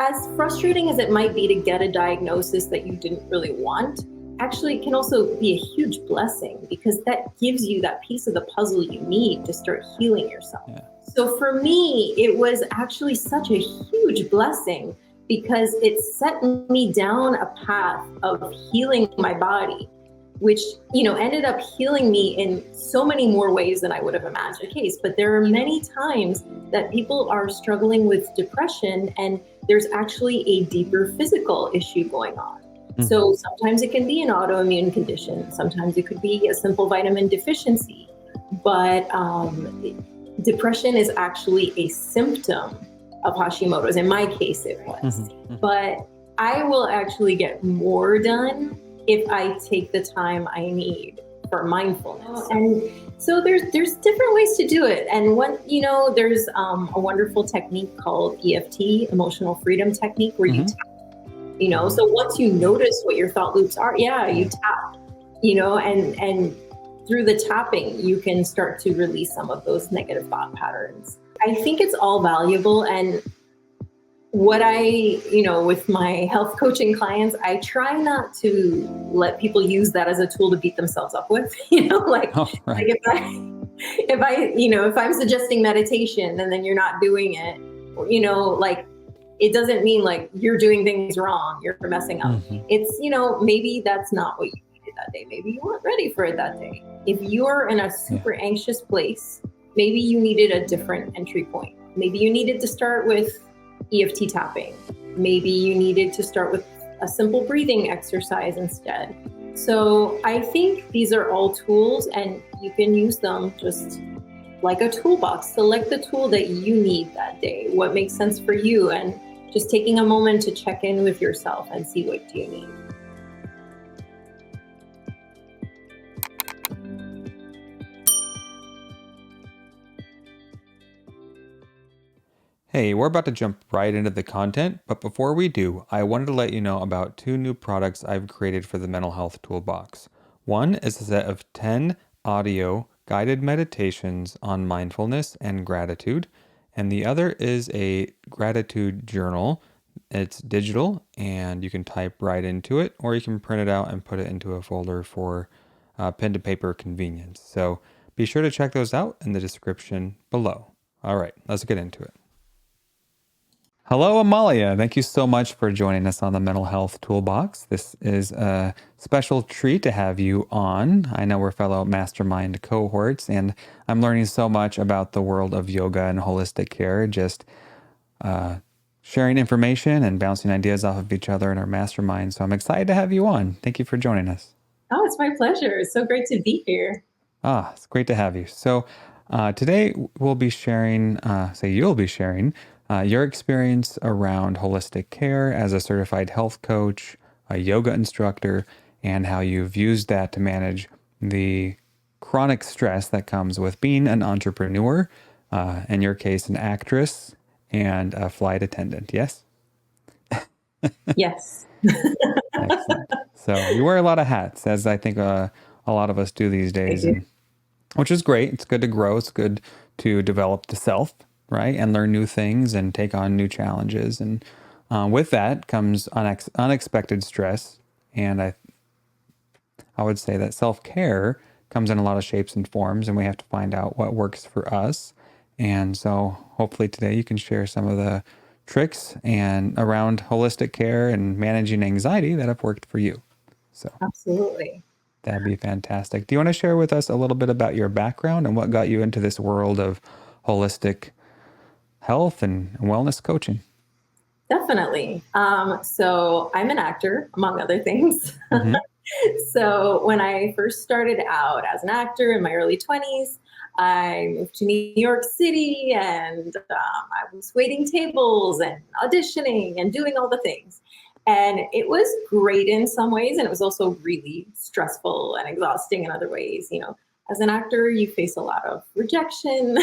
as frustrating as it might be to get a diagnosis that you didn't really want, actually it can also be a huge blessing because that gives you that piece of the puzzle you need to start healing yourself. Yeah. So for me, it was actually such a huge blessing because it set me down a path of healing my body, which, ended up healing me in so many more ways than I would have imagined the case. But there are many times that people are struggling with depression and there's actually a deeper physical issue going on. So sometimes it can be an autoimmune condition. Sometimes it could be a simple vitamin deficiency. But depression is actually a symptom of Hashimoto's. In my case, it was. But I will actually get more done if I take the time I need for mindfulness. And so there's different ways to do it. And there's a wonderful technique called EFT, emotional freedom technique, where you tap. So once you notice what your thought loops are, you tap, and through the tapping, you can start to release some of those negative thought patterns. I think it's all valuable. And what with my health coaching clients, I try not to let people use that as a tool to beat themselves up with, like if I'm suggesting meditation and then you're not doing it, it doesn't mean like you're doing things wrong, you're messing up. It's, maybe that's not what you needed that day. Maybe you weren't ready for it that day. If you're in a super anxious place, maybe you needed a different entry point. Maybe you needed to start with EFT tapping. Maybe you needed to start with a simple breathing exercise instead. So I think these are all tools and you can use them just like a toolbox. Select the tool that you need that day, what makes sense for you, and just taking a moment to check in with yourself and see what do you need. Hey, we're about to jump right into the content, but before we do, I wanted to let you know about 2 new products I've created for the Mental Health Toolbox. One is a set of 10 audio guided meditations on mindfulness and gratitude, and the other is a gratitude journal. It's digital, and you can type right into it, or you can print it out and put it into a folder for pen to paper convenience. So be sure to check those out in the description below. All right, let's get into it. Hello, Amalia. Thank you so much for joining us on the Mental Health Toolbox. This is a special treat to have you on. I know we're fellow mastermind cohorts, and I'm learning so much about the world of yoga and holistic care, just sharing information and bouncing ideas off of each other in our mastermind. So I'm excited to have you on. Thank you for joining us. Oh, it's my pleasure. It's so great to be here. It's great to have you. So today we'll be sharing, you'll be sharing your experience around holistic care as a certified health coach, a yoga instructor, and how you've used that to manage the chronic stress that comes with being an entrepreneur, in your case, an actress, and a flight attendant. Yes? Yes. Excellent. So you wear a lot of hats, as I think a lot of us do these days, which is great. It's good to grow. It's good to develop the self, right? And learn new things and take on new challenges. And with that comes unexpected stress. And I would say that self-care comes in a lot of shapes and forms, and we have to find out what works for us. And so hopefully today you can share some of the tricks and around holistic care and managing anxiety that have worked for you. So absolutely. That'd be fantastic. Do you want to share with us a little bit about your background and what got you into this world of holistic health and wellness coaching? Definitely. So I'm an actor, among other things. So when I first started out as an actor in my early 20s, I moved to New York City and I was waiting tables and auditioning and doing all the things. And it was great in some ways, and it was also really stressful and exhausting in other ways. As an actor, you face a lot of rejection,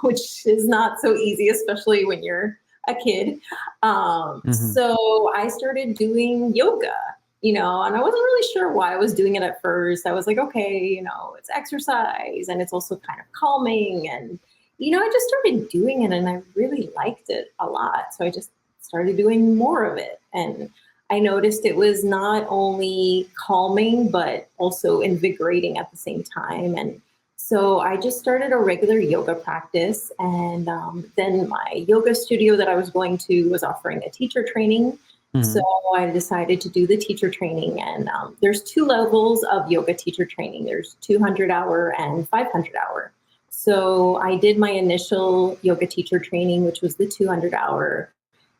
which is not so easy, especially when you're a kid. So I started doing yoga, and I wasn't really sure why I was doing it at first. I was like, okay, it's exercise and it's also kind of calming. And, I just started doing it and I really liked it a lot. So I just started doing more of it. And I noticed it was not only calming, but also invigorating at the same time. And so I just started a regular yoga practice. And then my yoga studio that I was going to was offering a teacher training. So Hmm. I decided to do the teacher training. And there's two levels of yoga teacher training. There's 200-hour and 500-hour. So I did my initial yoga teacher training, which was the 200-hour,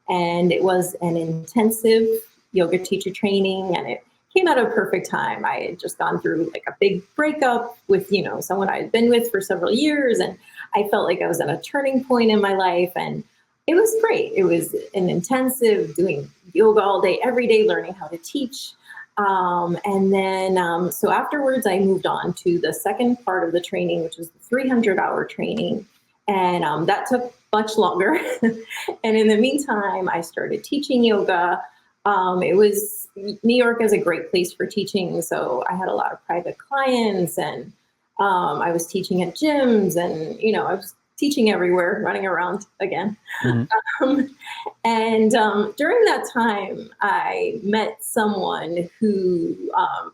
and it was an intensive yoga teacher training, and it came at a perfect time. I had just gone through like a big breakup with, someone I had been with for several years, and I felt like I was at a turning point in my life, and it was great. It was an intensive, doing yoga all day, every day, learning how to teach. So afterwards, I moved on to the second part of the training, which was the 300-hour training. And that took much longer. And in the meantime, I started teaching yoga. It was New York is a great place for teaching. So I had a lot of private clients, and I was teaching at gyms, and, I was teaching everywhere, running around again. Hmm. Um, and during that time, I met someone who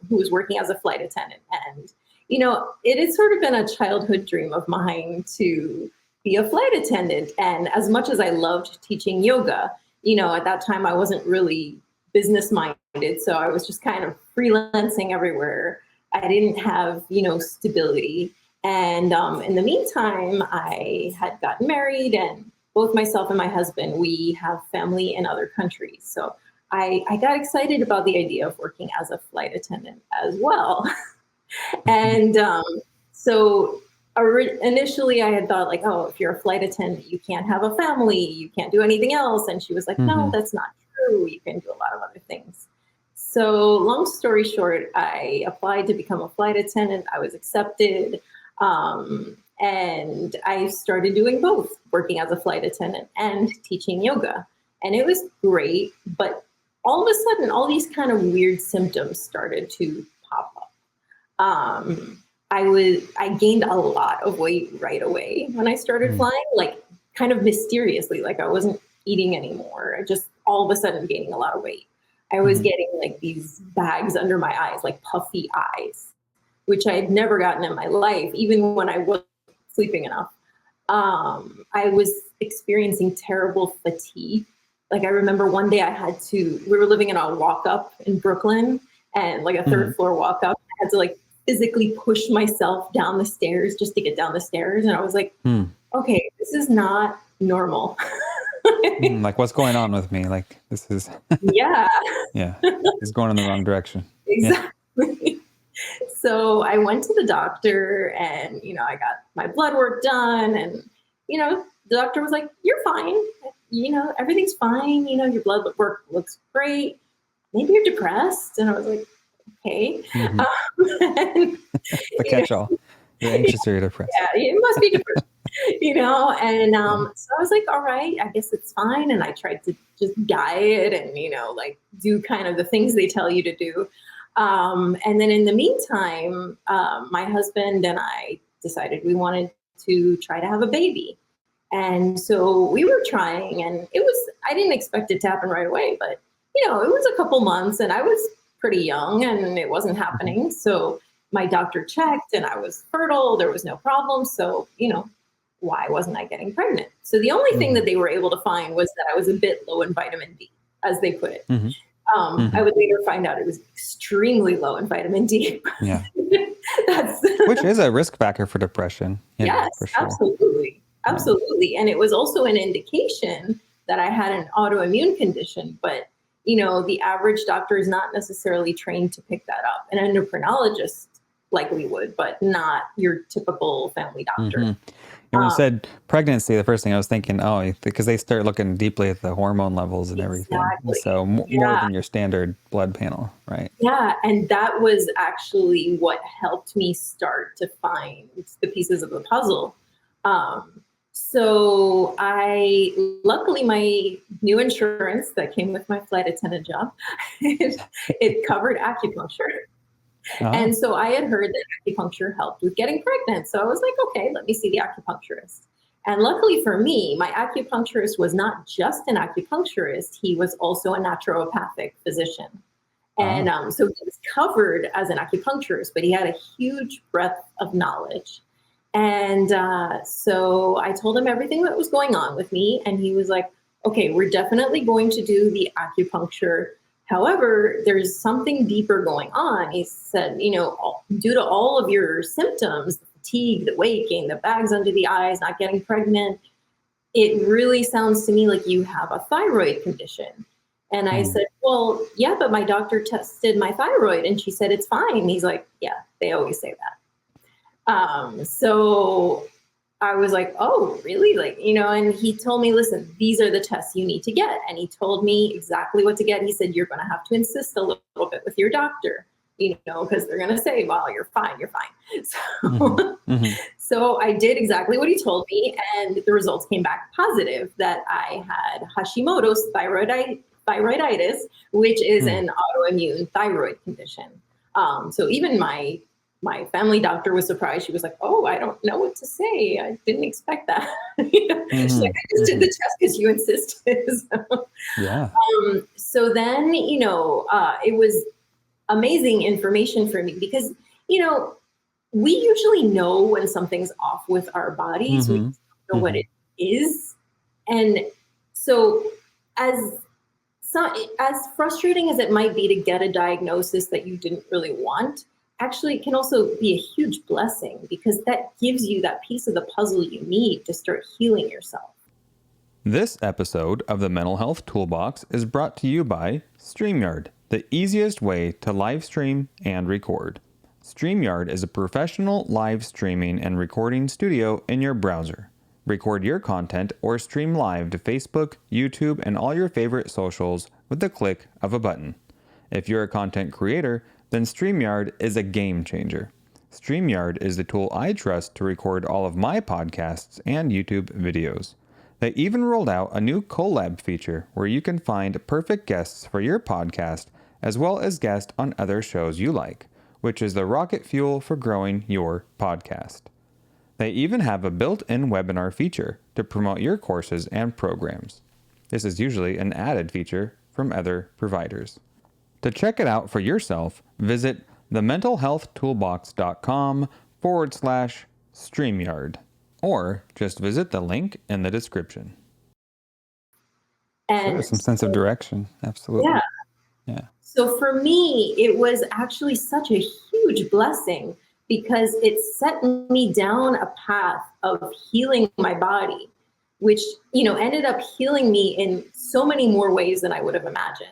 was working as a flight attendant, and it had sort of been a childhood dream of mine to be a flight attendant. And as much as I loved teaching yoga, at that time I wasn't really business minded, so I was just kind of freelancing everywhere. I didn't have stability. And in the meantime, I had gotten married, and both myself and my husband, we have family in other countries. So I got excited about the idea of working as a flight attendant as well. Hmm. And so initially I had thought like, oh, if you're a flight attendant, you can't have a family, you can't do anything else. And she was like, no, Hmm. that's not true. You can do a lot of other things. So long story short, I applied to become a flight attendant. I was accepted. And I started doing both, working as a flight attendant and teaching yoga. And it was great. But all of a sudden, all these kind of weird symptoms started to pop up. I gained a lot of weight right away when I started Hmm. flying, like kind of mysteriously, like I wasn't eating anymore. I just all of a sudden gaining a lot of weight. I was Hmm. getting like these bags under my eyes, like puffy eyes, which I had never gotten in my life, even when I was sleeping enough. I was experiencing terrible fatigue. Like I remember one day we were living in a walk up in Brooklyn, and like a third Hmm. floor walk up. I had to like physically push myself down the stairs just to get down the stairs. And I was like, Hmm. okay, this is not normal. Like, what's going on with me? Like, this is, Yeah, yeah, it's going in the wrong direction. Yeah. exactly. So I went to the doctor, and, I got my blood work done, and, the doctor was like, you're fine. Everything's fine. Your blood work looks great. Maybe you're depressed. And I was like, okay. Hmm. And, The you know, catch-all. You're anxious or you're depressed. yeah, it must be depressed, and Yeah. so I was like, all right, I guess it's fine. And I tried to just diet and, like do kind of the things they tell you to do. And then in the meantime, my husband and I decided we wanted to try to have a baby. And so we were trying, and I didn't expect it to happen right away, but, it was a couple months, and I was pretty young, and it wasn't Hmm. happening. So my doctor checked, and I was fertile. There was no problem. So, why wasn't I getting pregnant? So the only thing Hmm. that they were able to find was that I was a bit low in vitamin D, as they put it. Hmm. I Hmm. would later find out it was extremely low in vitamin D. Yeah. That's Which is a risk factor for depression, for Yes, sure. absolutely. Yeah. Absolutely. And it was also an indication that I had an autoimmune condition, but the average doctor is not necessarily trained to pick that up. An endocrinologist likely would, but not your typical family doctor. Hmm. And when you Um, said pregnancy, the first thing I was thinking, oh, because they start looking deeply at the hormone levels and everything. And exactly. so more Yeah. than your standard blood panel, right? Yeah. And that was actually what helped me start to find the pieces of the puzzle. Um, so luckily, my new insurance that came with my flight attendant job, it covered acupuncture. Oh. And so I had heard that acupuncture helped with getting pregnant. So I was like, okay, let me see the acupuncturist. And luckily for me, my acupuncturist was not just an acupuncturist, he was also a naturopathic physician. And Ah, so he was covered as an acupuncturist, but he had a huge breadth of knowledge. And so I told him everything that was going on with me. And he was like, okay, we're definitely going to do the acupuncture. However, there's something deeper going on. He said, due to all of your symptoms, the fatigue, the weight gain, the bags under the eyes, not getting pregnant, it really sounds to me like you have a thyroid condition. And I mm, said, well, yeah, but my doctor tested my thyroid and she said it's fine. And he's like, yeah, they always say that. So I was like, oh, really? And he told me, listen, these are the tests you need to get. And he told me exactly what to get. He said, you're going to have to insist a little bit with your doctor, because they're going to say, well, you're fine, you're fine. mhm, So, mhm, so I did exactly what he told me. And the results came back positive that I had Hashimoto's thyroiditis, which is mm. an autoimmune thyroid condition. So even my family doctor was surprised. She was like, "Oh, I don't know what to say. I didn't expect that." She's like, Mhm, "I just did the mhm. test because you insisted." Yeah. So then, it was amazing information for me because, you know, we usually know when something's off with our bodies. We Mhm, just don't know what mhm. it is, and so as so as frustrating as it might be to get a diagnosis that you didn't really want, actually it can also be a huge blessing because that gives you that piece of the puzzle you need to start healing yourself. This episode of the Mental Health Toolbox is brought to you by StreamYard, the easiest way to live stream and record. StreamYard is a professional live streaming and recording studio in your browser. Record your content or stream live to Facebook, YouTube, and all your favorite socials with the click of a button. If you're a content creator, then StreamYard is a game changer. StreamYard is the tool I trust to record all of my podcasts and YouTube videos. They even rolled out a new collab feature where you can find perfect guests for your podcast as well as guests on other shows you like, which is the rocket fuel for growing your podcast. They even have a built-in webinar feature to promote your courses and programs. This is usually an added feature from other providers. To check it out for yourself, visit thementalhealthtoolbox.com/StreamYard or just visit the link in the description. Sure, And some sense of direction. yeah, Absolutely. Yeah. so for me, it was actually such a huge blessing because it set me down a path of healing my body, which, ended up healing me in so many more ways than I would have imagined.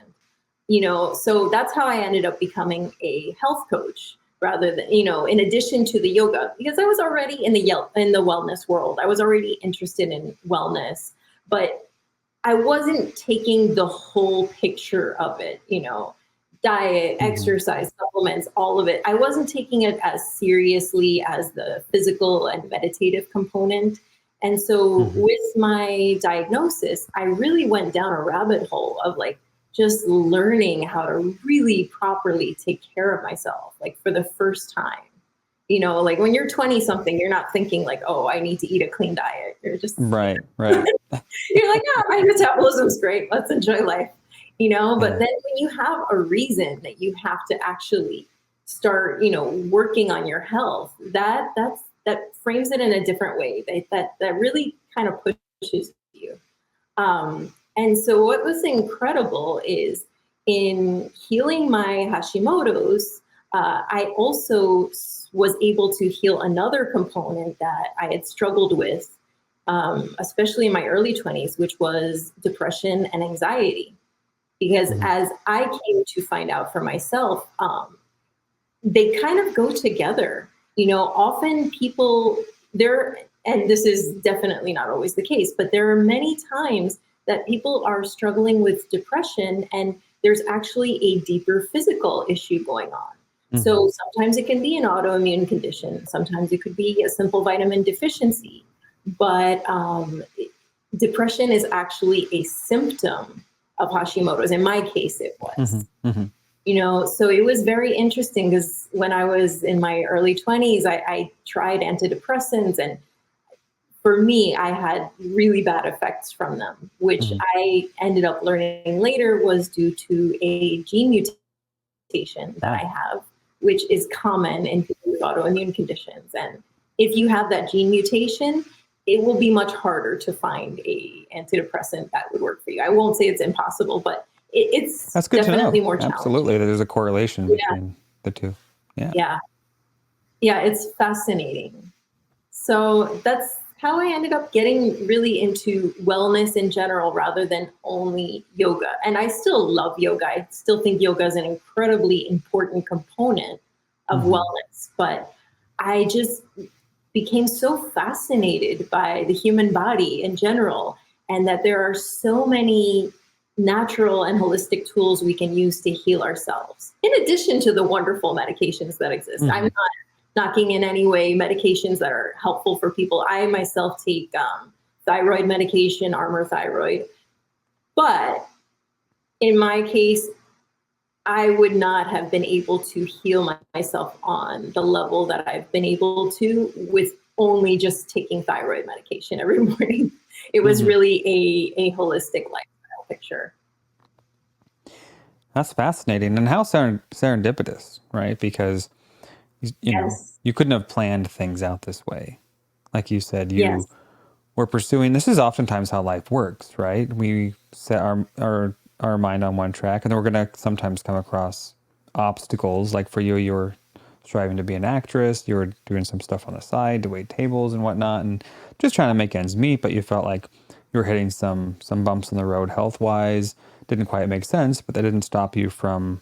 So that's how I ended up becoming a health coach rather than, in addition to the yoga, because I was already in the wellness world. I was already interested in wellness, but I wasn't taking the whole picture of it, diet, Mm-hmm. exercise, supplements, all of it. I wasn't taking it as seriously as the physical and meditative component. And so Mm-hmm. with my diagnosis, I really went down a rabbit hole of like just learning how to really properly take care of myself, like for the first time. Like when you're 20 something, you're not thinking like, oh, I need to eat a clean diet. You're just Right, right. you're like, oh, my metabolism's great. Let's enjoy life. But Yeah. then when you have a reason that you have to actually start, working on your health, that frames it in a different way. That really kind of pushes you. And so what was incredible is in healing my Hashimoto's, I also was able to heal another component that I had struggled with, especially in my early 20s, which was depression and anxiety. Because Mm-hmm. as I came to find out for myself, they kind of go together. Often people there, and this is definitely not always the case, but there are many times that people are struggling with depression and there's actually a deeper physical issue going on. Mm-hmm. So sometimes it can be an autoimmune condition, sometimes it could be a simple vitamin deficiency, but depression is actually a symptom of Hashimoto's. In my case, it was. Mm-hmm. Mm-hmm. So it was very interesting because when I was in my early 20s, I tried antidepressants and for me, I had really bad effects from them, which Mhm. I ended up learning later was due to a gene mutation that I Wow. have, which is common in people with autoimmune conditions. And if you have that gene mutation, it will be much harder to find a antidepressant that would work for you. I won't say it's impossible, but it's That's good to definitely know. more challenging. Absolutely. There's a correlation Yeah, between the two. Yeah. yeah, yeah. It's fascinating. So that's how I ended up getting really into wellness in general rather than only yoga. And I still love yoga. I still think yoga is an incredibly important component of Mhm. wellness. But I just became so fascinated by the human body in general, and that there are so many natural and holistic tools we can use to heal ourselves, in addition to the wonderful medications that exist. I'm Mhm. not knocking in any way medications that are helpful for people. I myself take thyroid medication, Armor Thyroid, but in my case, I would not have been able to heal myself on the level that I've been able to with only just taking thyroid medication every morning. It was Mhm. really a holistic lifestyle picture. That's fascinating. And how serendipitous, right? Because Yes, you couldn't have planned things out this way. Like you said, you yes, were pursuing, this is oftentimes how life works, right? We set our mind on one track, and then we're going to sometimes come across obstacles. Like for you, you were striving to be an actress, you were doing some stuff on the side to wait tables and whatnot, and just trying to make ends meet, but you felt like you were hitting some bumps in the road health wise. Didn't quite make sense, but that didn't stop you from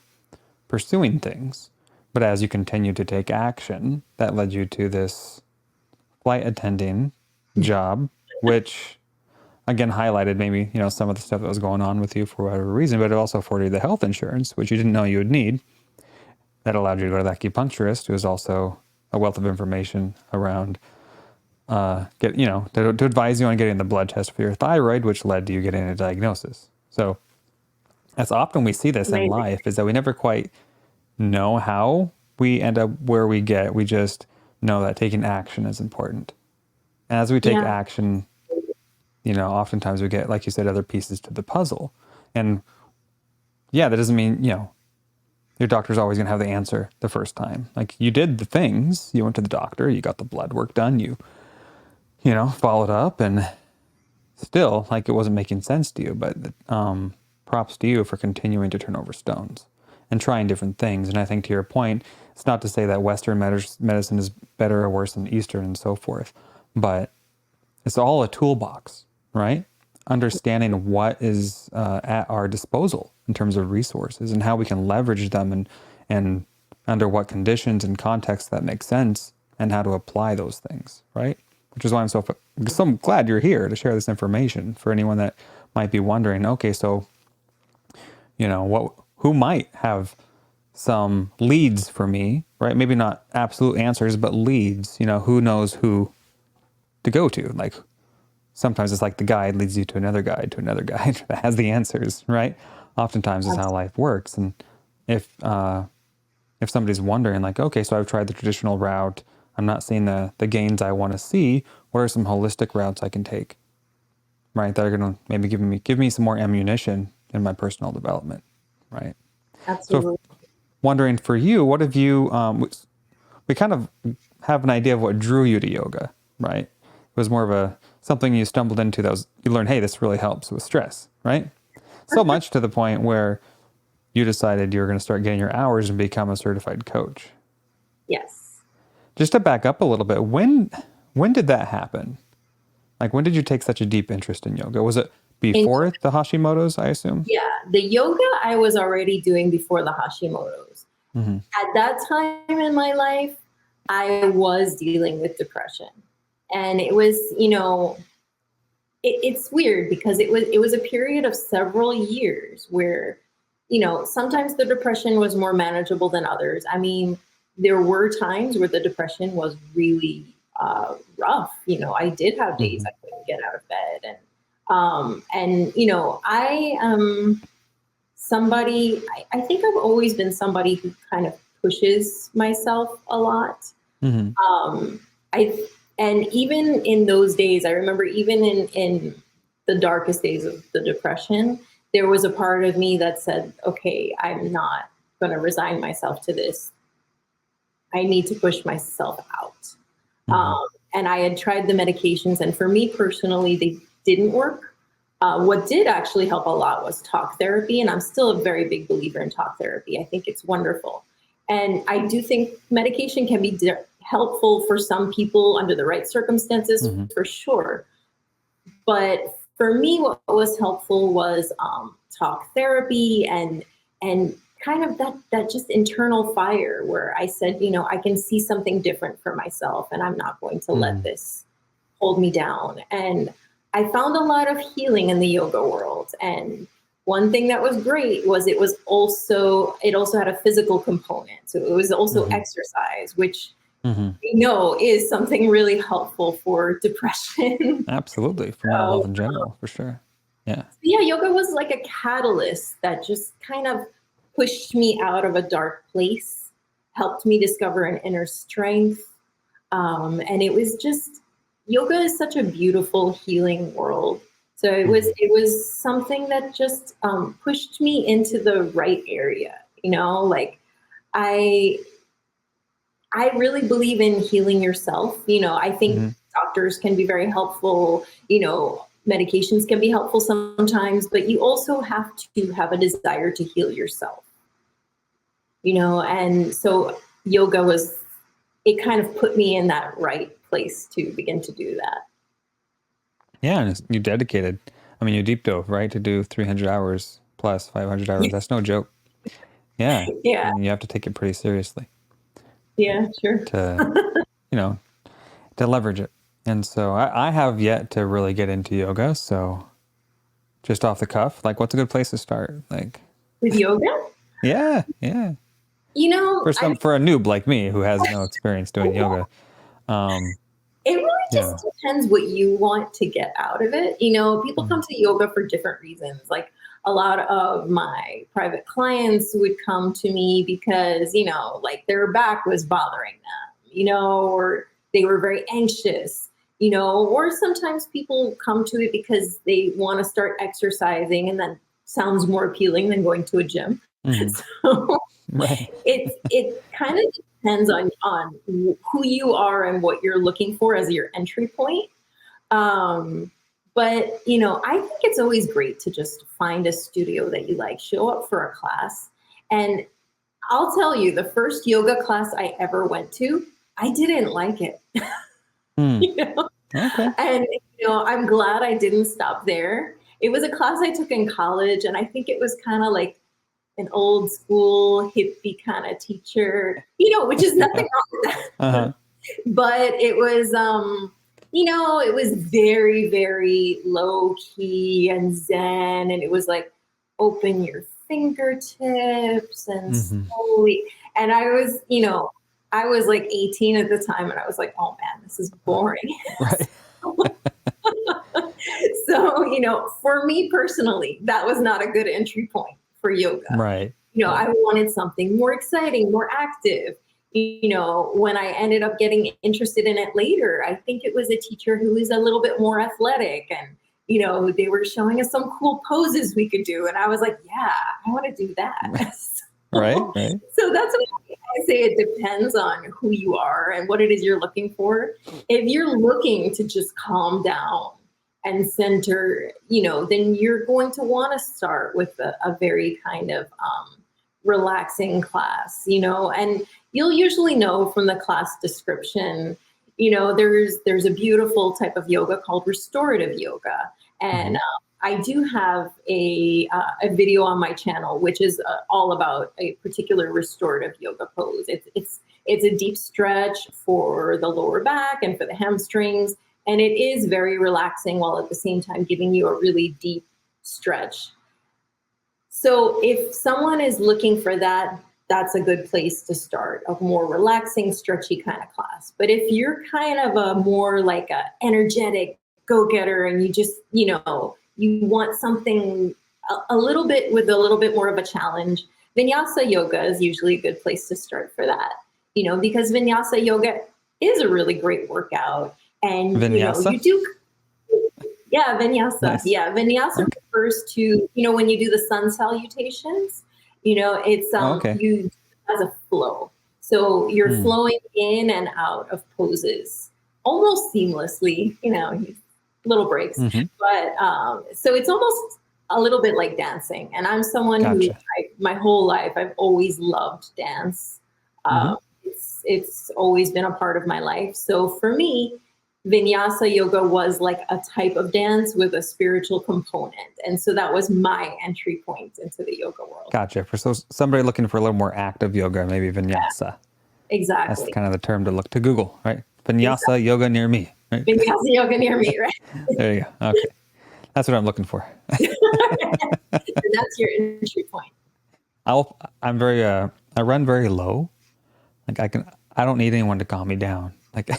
pursuing things. But as you continued to take action, that led you to this flight attending job, which again highlighted maybe, some of the stuff that was going on with you for whatever reason, but it also afforded you the health insurance, which you didn't know you would need. That allowed you to go to that acupuncturist, who is also a wealth of information around to advise you on getting the blood test for your thyroid, which led to you getting a diagnosis. So as often we see this in amazing. life is that we never quite know how we end up where we get. We just know that taking action is important. And as we take Yeah, action, oftentimes we get, like you said, other pieces to the puzzle. And yeah, that doesn't mean, your doctor's always going to have the answer the first time. Like you did the things, you went to the doctor, you got the blood work done, you followed up, and still like it wasn't making sense to you. But props to you for continuing to turn over stones and trying different things. And I think to your point, it's not to say that Western medicine is better or worse than Eastern and so forth, but it's all a toolbox, right? Understanding what is at our disposal in terms of resources and how we can leverage them, and under what conditions and contexts that make sense, and how to apply those things, right? Which is why I'm so glad you're here to share this information for anyone that might be wondering, okay, so, who might have some leads for me, right? Maybe not absolute answers, but leads, who knows who to go to. Like sometimes it's like the guide leads you to another guide that has the answers, right? Oftentimes is how absolutely. life works. And if somebody's wondering, like, okay, so I've tried the traditional route, I'm not seeing the gains I want to see. What are some holistic routes I can take, right? That are going to maybe give me some more ammunition in my personal development, right? So, Absolutely. wondering for you, what have you? We kind of have an idea of what drew you to yoga, right? It was more of a something you stumbled into that was you learned, hey, this really helps with stress, right? So much to the point where you decided you were going to start getting your hours and become a certified coach. Yes. Just to back up a little bit, when did that happen? Like when did you take such a deep interest in yoga? Was it And before the Hashimoto's, I assume? yeah, the yoga I was already doing before the Hashimoto's. Mm-hmm. At that time in my life, I was dealing with depression. And it was, it's weird because it was a period of several years where, sometimes the depression was more manageable than others. I mean, there were times where the depression was really rough. I did have days Mm-hmm. I couldn't get out of bed, and I am somebody. I think I've always been somebody who kind of pushes myself a lot. Mm-hmm. um, I And even in those days, I remember even in the darkest days of the depression, there was a part of me that said, okay, I'm not going to resign myself to this. I need to push myself out. Mm-hmm. And I had tried the medications, and for me personally, they didn't work. What did actually help a lot was talk therapy, and I'm still a very big believer in talk therapy. I think it's wonderful. And I do think medication can be helpful for some people under the right circumstances, Mm-hmm. for sure. But for me, what was helpful was talk therapy and kind of that just internal fire where I said, I can see something different for myself, and I'm not going to let Mm-hmm. this hold me down. And I found a lot of healing in the yoga world. And one thing that was great was it also had a physical component. So it was also Mm-hmm. exercise, which Mm-hmm. we know is something really helpful for depression. Absolutely. For mental So health in general, for sure. Yeah. yeah, yoga was like a catalyst that just kind of pushed me out of a dark place, helped me discover an inner strength. And it was just, yoga is such a beautiful healing world. So Mm-hmm. it was something that just pushed me into the right area. Like I I really believe in healing yourself. I think Mm-hmm. doctors can be very helpful. Medications can be helpful sometimes, but you also have to have a desire to heal yourself. And so yoga it kind of put me in that right place to begin to do that. Yeah, and you dedicated. I mean, you deep dove, right, to do 300 hours plus 500 hours. That's no joke. Yeah, Yeah, and you have to take it pretty seriously yeah, sure. to, you know, to leverage it. And so I have yet to really get into yoga. So just off the cuff, like, what's a good place to start? Like, With yoga, yeah. I For a noob like me who has no experience doing yoga, um, it really just yeah. depends what you want to get out of it. People Mm-hmm. come to yoga for different reasons. Like a lot of my private clients would come to me because, like their back was bothering them, or they were very anxious, or sometimes people come to it because they want to start exercising, and that sounds more appealing than going to a gym. Mm-hmm. So Right. it kind of depends on who you are and what you're looking for as your entry point. But I think it's always great to just find a studio that you like, show up for a class. And I'll tell you, the first yoga class I ever went to, I didn't like it. Mm. you know? Okay. And I'm glad I didn't stop there. It was a class I took in college, and I think it was kind of like an old school hippie kind of teacher, which is nothing Yeah. wrong with that. Uh-huh. But it was very, very low key and zen. And it was like, open your fingertips and Mm-hmm. slowly. And I was like 18 at the time, and I was like, oh man, this is boring. Right. So, for me personally, that was not a good entry point for yoga. Right. I Right. wanted something more exciting, more active. When I ended up getting interested in it later, I think it was a teacher who was a little bit more athletic, and, they were showing us some cool poses we could do. And I was like, yeah, I want to do that. Right. so, Right. so that's what I say. It depends on who you are and what it is you're looking for. If you're looking to just calm down and center, then you're going to want to start with a very kind of relaxing class, and you'll usually know from the class description, there's a beautiful type of yoga called restorative yoga. Mm-hmm. And I do have a video on my channel, which is all about a particular restorative yoga pose. It's a deep stretch for the lower back and for the hamstrings. And it is very relaxing while at the same time giving you a really deep stretch. So if someone is looking for that, that's a good place to start, a more relaxing, stretchy kind of class. But if you're kind of a more like a energetic go-getter, and you just, you want something a little bit with a little bit more of a challenge, vinyasa yoga is usually a good place to start for that. Because vinyasa yoga is a really great workout. And, Vinyasa? you do, yeah, vinyasa. Nice. Yeah, vinyasa Okay. refers to, when you do the sun salutations, it's, Oh, okay. you do it as a flow. So you're Hmm. flowing in and out of poses almost seamlessly, little breaks. Mm-hmm. But so it's almost a little bit like dancing. And I'm someone who, Gotcha. my whole life, I've always loved dance. Mm-hmm. It's always been a part of my life. So for me, Vinyasa yoga was like a type of dance with a spiritual component. And so that was my entry point into the yoga world. Gotcha. For somebody looking for a little more active yoga, maybe vinyasa. That's Exactly. kind of the term to look to Google, right? Exactly. Vinyasa yoga near me, right? Vinyasa yoga near me, right? There you go. Okay. That's what I'm looking for. And that's your entry point. I'm very I run very low. Like I don't need anyone to calm me down. Like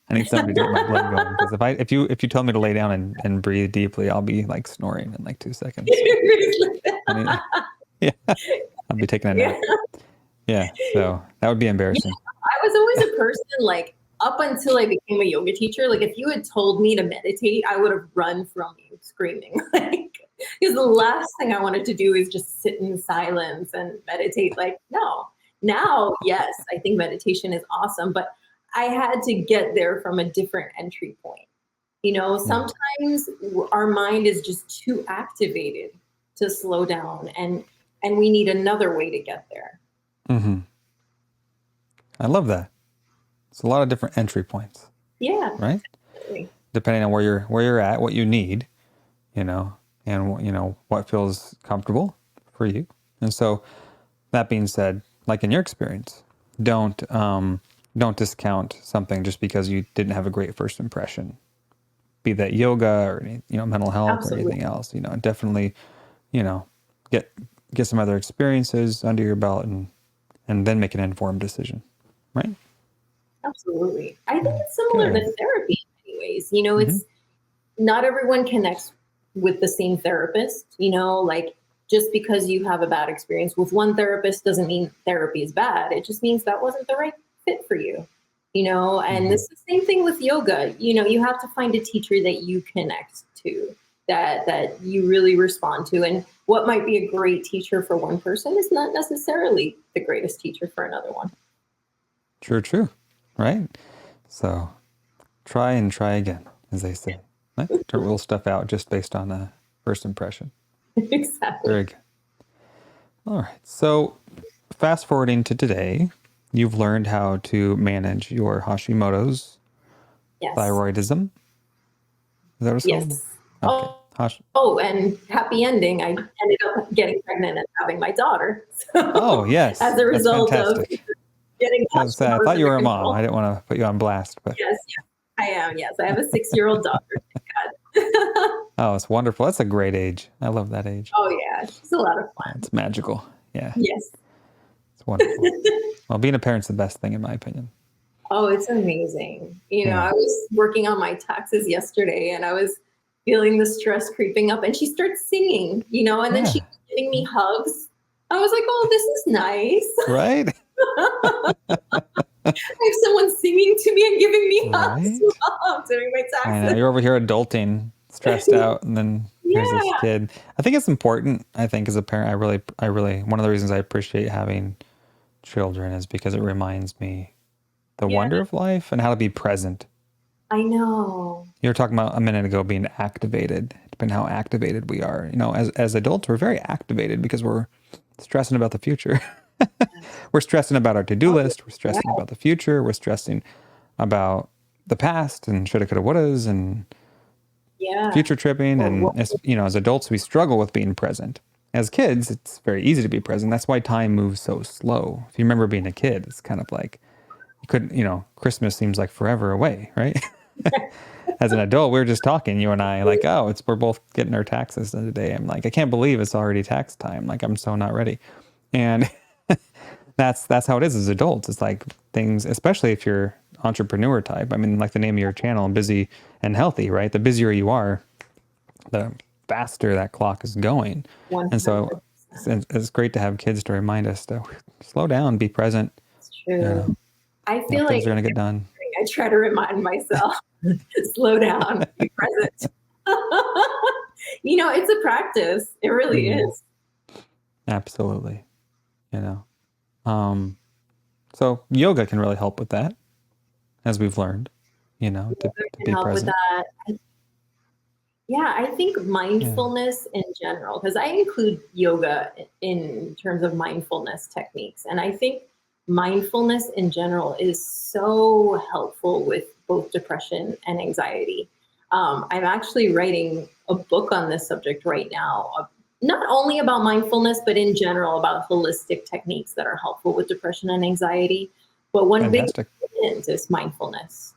I need somebody to get my blood going. Because if you tell me to lay down and breathe deeply, I'll be like snoring in like 2 seconds. So yeah, I'll be taking a Yeah. nap. Yeah. So that would be embarrassing. I was always a person like up until I became a yoga teacher. Like if you had told me to meditate, I would have run from you screaming. Like because the last thing I wanted to do is just sit in silence and meditate. Like no. Now, yes, I think meditation is awesome, but I had to get there from a different entry point. Yeah. Sometimes our mind is just too activated to slow down, and we need another way to get there. Mm-hmm. I love that. It's a lot of different entry points, Yeah, right? definitely. Depending on where you're at, what you need, and what feels comfortable for you. And so, that being said, like in your experience, don't discount something just because you didn't have a great first impression. Be that yoga or mental health or Absolutely. anything else. Definitely, you know, get some other experiences under your belt and then make an informed decision, right? Absolutely. I think Yeah. it's similar Good. to therapy in many ways. Mm-hmm. It's not everyone connects with the same therapist, like just because you have a bad experience with one therapist doesn't mean therapy is bad. It just means that wasn't the right fit for you, and Mm-hmm. it's the same thing with yoga. You have to find a teacher that you connect to, that you really respond to. And what might be a great teacher for one person is not necessarily the greatest teacher for another one. True. Right? So try and try again, as they say. Right? To rule stuff out just based on a first impression. Exactly. Very good. All right. So fast forwarding to today, you've learned how to manage your Hashimoto's Yes. thyroidism. Is that what it's called? Yes. Okay. Oh, and happy ending. I ended up getting pregnant and having my daughter. Oh, So, yes. as a That's result of fantastic. getting I thought Hashimoto's you under were a mom. control. I didn't want to put you on blast, but Yes, I am. Yes, I have a 6-year-old daughter. Thank God. oh, it's wonderful. That's a great age. I love that age. Oh yeah, she's a lot of fun. It's magical. Yeah, Yes. it's wonderful. Well, being a parent's the best thing in my opinion. Oh, it's amazing. Yeah. I was working on my taxes yesterday and I was feeling the stress creeping up and she starts singing, and then Yeah. she's giving me hugs. I was like, oh, this is nice. Right? I have someone singing to me and giving me hugs Right? while I'm doing my I know. taxes. You're over here adulting, stressed out, and then here's this Yeah. kid. I think it's important, I think, as a parent, I really, one of the reasons I appreciate having children is because it reminds me the Yeah. wonder of life and how to be present. I know. You were talking about a minute ago being activated, depending how activated we are. As adults, we're very activated because we're stressing about the future. We're stressing about our to-do list. We're stressing about the future. We're stressing about the past and shoulda, coulda, wouldas and Yeah. future tripping. Well, And as adults, we struggle with being present. As kids, it's very easy to be present. That's why time moves so slow. If you remember being a kid, it's kind of like you couldn't, Christmas seems like forever away, right? As an adult, we were just talking, you and I, like, oh, we're both getting our taxes done today. I'm like, I can't believe it's already tax time. Like, I'm so not ready. And that's how it is as adults. It's like things, especially if you're entrepreneur type. I mean, like the name of your channel, Busy and Healthy, right? The busier you are, the faster that clock is going. And so 100%. it's great to have kids to remind us to slow down, be present. It's true. I feel like Things are going to get done. I I try to remind myself, slow down, be present. It's a practice. It really Mhm. is. Absolutely. You know, so yoga can really help with that, as we've learned, Yoga to can be help with present. that. Yeah, I think Yeah. mindfulness in general, because I include yoga in terms of mindfulness techniques. And I think mindfulness in general is so helpful with both depression and anxiety. I'm actually writing a book on this subject right now, not only about mindfulness, but in general about holistic techniques that are helpful with depression and anxiety. But one big Fantastic. ingredient is mindfulness,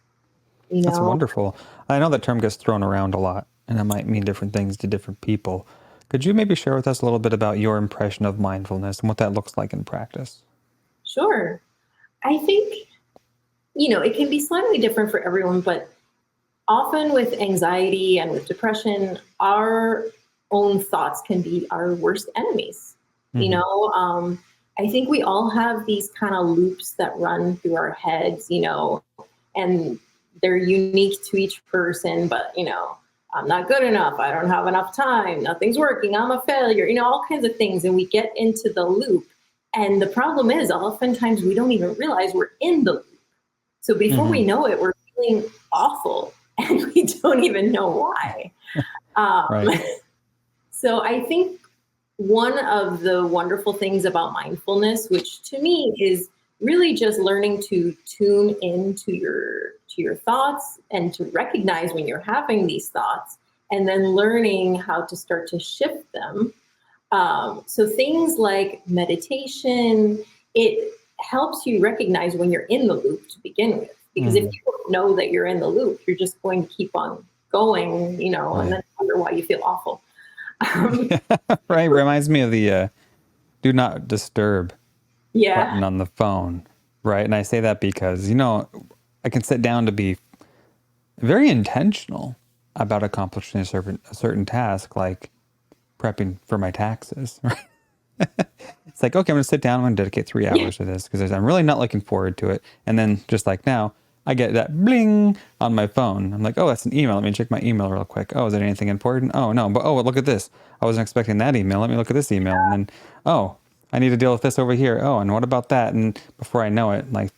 you That's know? wonderful. I know that term gets thrown around a lot, and it might mean different things to different people. Could you maybe share with us a little bit about your impression of mindfulness and what that looks like in practice? Sure. I think, it can be slightly different for everyone, but often with anxiety and with depression, our own thoughts can be our worst enemies. You Hmm. know, I think we all have these kind of loops that run through our heads, and they're unique to each person, but, I'm not good enough. I don't have enough time. Nothing's working. I'm a failure, all kinds of things. And we get into the loop. And the problem is, oftentimes we don't even realize we're in the loop. So before Hmm. we know it, we're feeling awful and we don't even know why. Um, Right. so I think one of the wonderful things about mindfulness, which to me is really just learning to tune into your thoughts and to recognize when you're having these thoughts, and then learning how to start to shift them. So things like meditation, it helps you recognize when you're in the loop to begin with. Because if Hmm. you don't know that you're in the loop, you're just going to keep on going, and Right. then wonder why you feel awful. Um, Right. Reminds me of the do not disturb yeah, button on the phone. Right. And I say that because, I can sit down to be very intentional about accomplishing a certain task, like prepping for my taxes. It's like, okay, I'm going to sit down. I'm going to dedicate 3 hours to this because I'm really not looking forward to it. And then just like now, I get that bling on my phone. I'm like, oh, that's an email. Let me check my email real quick. Oh, is it anything important? Oh, no. But, oh, look at this. I wasn't expecting that email. Let me look at this email. And then, oh, I need to deal with this over here. Oh, and what about that? And before I know it, like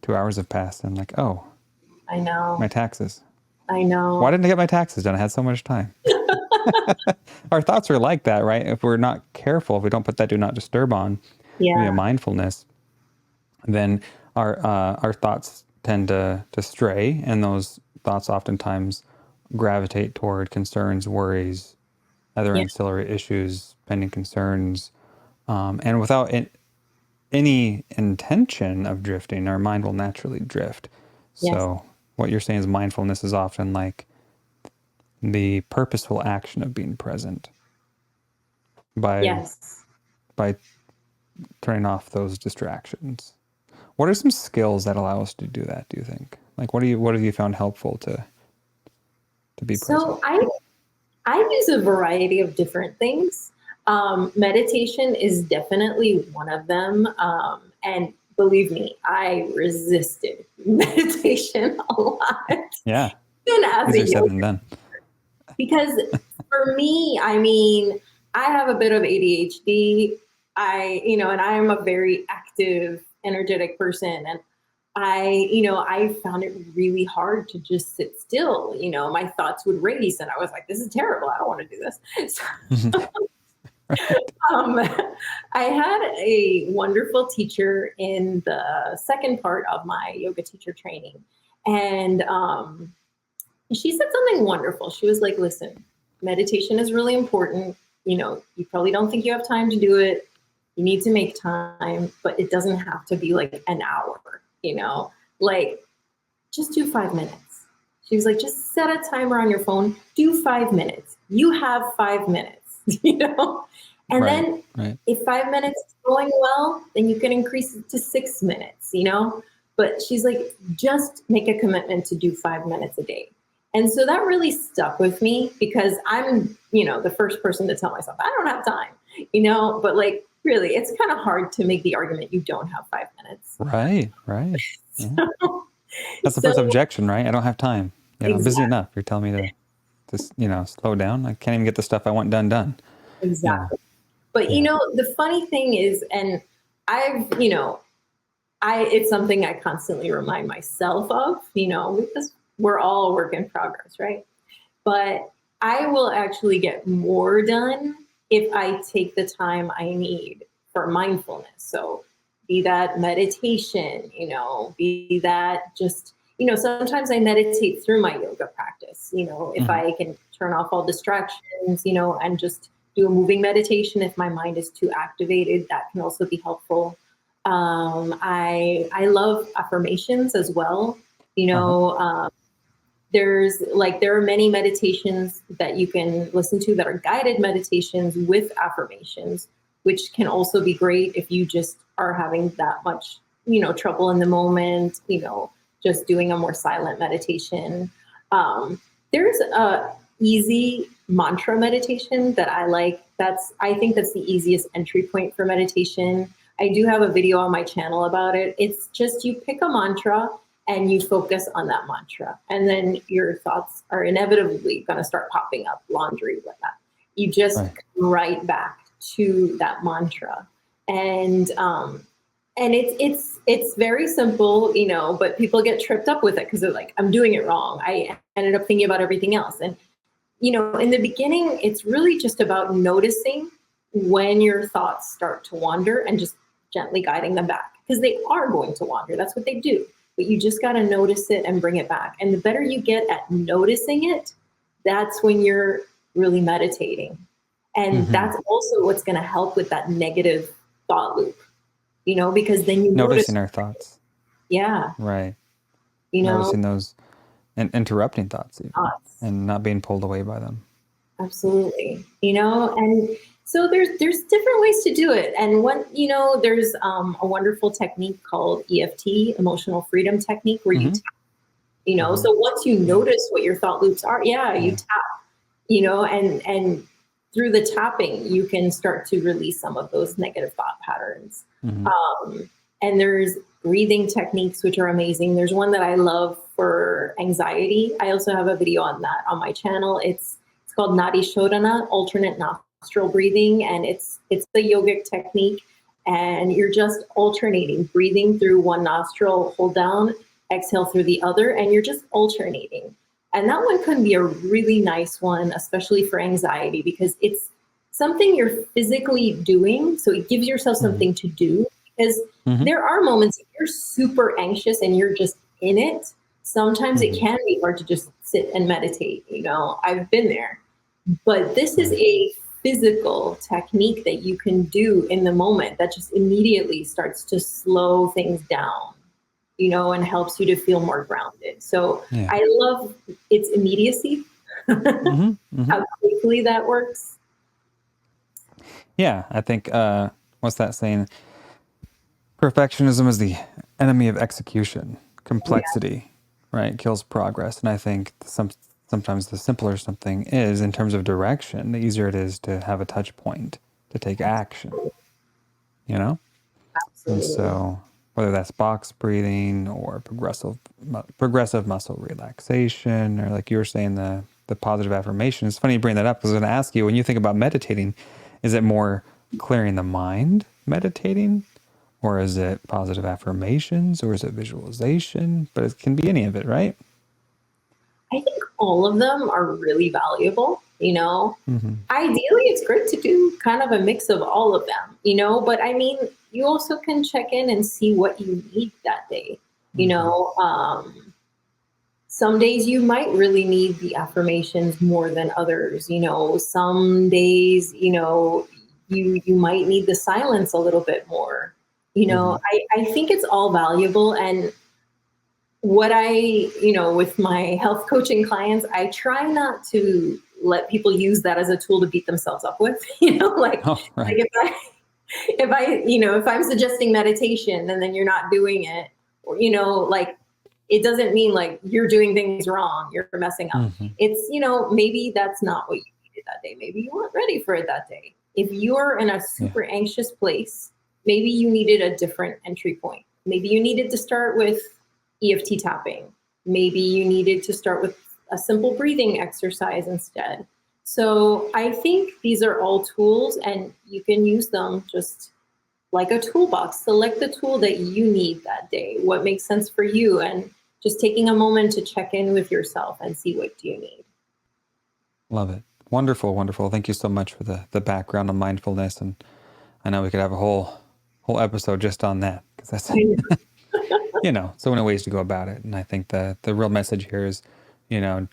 2 hours have passed. I'm like, oh, I my know. taxes. I Why know. didn't I get my taxes done? I had so much time. Our thoughts are like that, right? If we're not careful, if we don't put that do not disturb on via Yeah. mindfulness, then our thoughts tend to stray, and those thoughts oftentimes gravitate toward concerns, worries, other Yeah. ancillary issues, pending concerns, and without any intention of drifting, our mind will naturally drift. Yes. So, what you're saying is mindfulness is often like the purposeful action of being present by Yes. by turning off those distractions. What are some skills that allow us to do that, do you think? Like what have you found helpful to be present? So I use a variety of different things. Meditation is definitely one of them. And believe me, I resisted meditation a lot, Yeah, even as a easier said yoga, than done. because for me, I mean, I have a bit of ADHD. And I am a very active, energetic person. And I found it really hard to just sit still. My thoughts would race and I was like, this is terrible. I don't want to do this. Right. Um, I had a wonderful teacher in the second part of my yoga teacher training. And she said something wonderful. She was like, listen, meditation is really important. You probably don't think you have time to do it. You need to make time, but it doesn't have to be like an hour, like just do 5 minutes. She was like, just set a timer on your phone, do 5 minutes. You have 5 minutes, And Right. then Right. if 5 minutes is going well, then you can increase it to 6 minutes. But she's like, just make a commitment to do 5 minutes a day. And so that really stuck with me because I'm, the first person to tell myself, I don't have time, but like, really, it's kind of hard to make the argument you don't have 5 minutes. Right. Right. Yeah. That's the first So objection, right? I don't have time. I'm busy exactly, enough. You're telling me to just, slow down. I can't even get the stuff I want done. Yeah. exactly. But Yeah. the funny thing is, and I've, it's something I constantly remind myself of, because we're all a work in progress, right? But I will actually get more done if I take the time I need for mindfulness. So, be that meditation, be that just, sometimes I meditate through my yoga practice, if Hmm. I can turn off all distractions, and just do a moving meditation if my mind is too activated, that can also be helpful. I love affirmations as well. You Uh-huh. know, um, there are many meditations that you can listen to that are guided meditations with affirmations, which can also be great if you just are having that much trouble in the moment, just doing a more silent meditation. There's a easy mantra meditation that I like. I think that's the easiest entry point for meditation. I do have a video on my channel about it. It's just you pick a mantra and you focus on that mantra. And then your thoughts are inevitably going to start popping up, laundry, whatnot. You just Right. come right back to that mantra. And it's very simple, but people get tripped up with it because they're like, I'm doing it wrong. I ended up thinking about everything else. And in the beginning, it's really just about noticing when your thoughts start to wander and just gently guiding them back because they are going to wander. That's what they do. But you just got to notice it and bring it back. And the better you get at noticing it, that's when you're really meditating. And Hmm. that's also what's going to help with that negative thought loop, because then you notice, Noticing our thoughts. yeah, Right. you know, Noticing those and interrupting thoughts even thoughts. and not being pulled away by them. Absolutely. And so there's different ways to do it. And there's a wonderful technique called EFT, emotional freedom technique, where you Hmm. tap, Hmm. so once you Yeah. notice what your thought loops are, yeah, you Yeah. tap, and through the tapping, you can start to release some of those negative thought patterns. Hmm. Um, and there's breathing techniques, which are amazing. There's one that I love for anxiety. I also have a video on that on my channel. It's called Nadi Shodhana, alternate nostril breathing, and it's the yogic technique. And you're just alternating, breathing through one nostril, hold down, exhale through the other, and you're just alternating. And that one can be a really nice one, especially for anxiety, because it's something you're physically doing. So it gives yourself Hmm. something to do. Because Hmm. there are moments if you're super anxious and you're just in it. Sometimes it Hmm. can be hard to just sit and meditate. I've been there. But this is Right. a physical technique that you can do in the moment that just immediately starts to slow things down, and helps you to feel more grounded. So Yeah. I love its immediacy, Hmm. Hmm. how quickly that works. Yeah. I think, what's that saying? Perfectionism is the enemy of execution. Yeah, Complexity, right, kills progress. And I think sometimes the simpler something is in terms of direction, the easier it is to have a touch point to take action, you know? And absolutely. so whether that's box breathing or progressive muscle relaxation, or like you were saying, the positive affirmation. It's funny you bring that up because I was going to ask you, when you think about meditating, is it more clearing the mind meditating? Or is it positive affirmations? Or is it visualization? But it can be any of it, right? I think all of them are really valuable. Mm-hmm. Ideally, it's great to do kind of a mix of all of them, but I mean, you also can check in and see what you need that day. You Mm-hmm. know, some days you might really need the affirmations more than others. Some days, you might need the silence a little bit more. Mm-hmm. I think it's all valuable. And what with my health coaching clients, I try not to let people use that as a tool to beat themselves up with. Oh, Like right. if I'm suggesting meditation and then you're not doing it, or like, it doesn't mean like you're doing things wrong, you're messing up. Mm-hmm. It's maybe that's not what you needed that day. Maybe you weren't ready for it that day. If you're in a Yeah. super anxious place, maybe you needed a different entry point. Maybe you needed to start with EFT tapping. Maybe you needed to start with a simple breathing exercise instead. So I think these are all tools, and you can use them just like a toolbox. Select the tool that you need that day, what makes sense for you, and just taking a moment to check in with yourself and see what do you need. Love it. Wonderful, wonderful. Thank you so much for the background on mindfulness. And I know we could have a whole episode just on that, because that's, so many ways to go about it. And I think the real message here is, do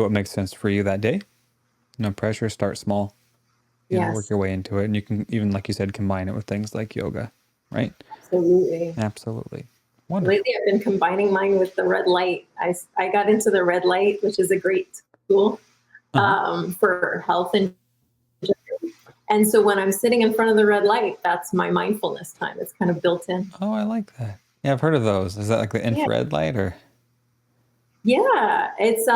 what makes sense for you that day. No pressure, start small, work Yes, your way into it. And you can even, like you said, combine it with things like yoga, right? absolutely. Absolutely. Wonderful. Lately, I've been combining mine with the red light. I got into the red light, which is a great tool for health and so when I'm sitting in front of the red light, that's my mindfulness time. It's kind of built in. Oh, I like that. Yeah, I've heard of those. Is that like the infrared light or? Yeah, it's